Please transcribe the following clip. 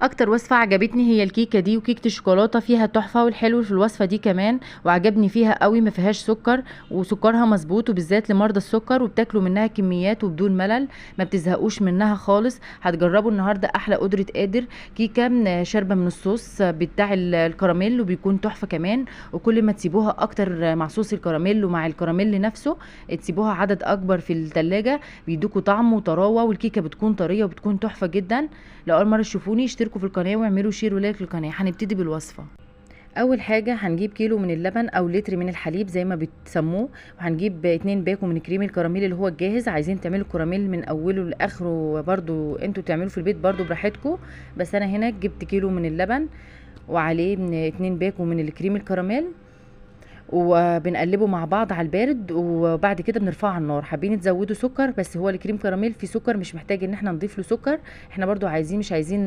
اكتر وصفة عجبتني هي الكيكة دي، وكيكة الشوكولاتة فيها تحفة، والحلو في الوصفة دي كمان وعجبني فيها قوي ما فيهاش سكر، وسكرها مظبوط، وبالذات لمرضى السكر، وبتاكلوا منها كميات وبدون ملل، ما بتزهقوش منها خالص. هتجربوا النهارده احلى قدرة قادر. كيكة شاربة من الصوص بتاع الكراميل، وبيكون تحفة كمان. وكل ما تسيبوها اكتر مع صوص الكراميل ومع الكراميل نفسه، تسيبوها عدد اكبر في التلاجة، بيدوكوا طعم وطراوة، والكيكة بتكون طرية وبتكون تحفة جدا. لو اول مره تشوفوني اشتركوا في القناه واعملوا شير ولايك للقناه. هنبتدي بالوصفه. اول حاجه هنجيب كيلو من اللبن او لتر من الحليب زي ما بتسموه، وهنجيب 2 باكو من كريم الكراميل اللي هو الجاهز. عايزين تعملوا الكراميل من اوله لاخره برضو انتوا تعملوا في البيت برضو براحتكم، بس انا هنا جبت كيلو من اللبن وعليه من 2 باكو من الكريم الكراميل، وبنقلبه مع بعض على البارد، وبعد كده بنرفعه على النار. حابين تزودوا سكر، بس هو الكريم كراميل فيه سكر، مش محتاج ان احنا نضيف له سكر. احنا برضو عايزين مش عايزين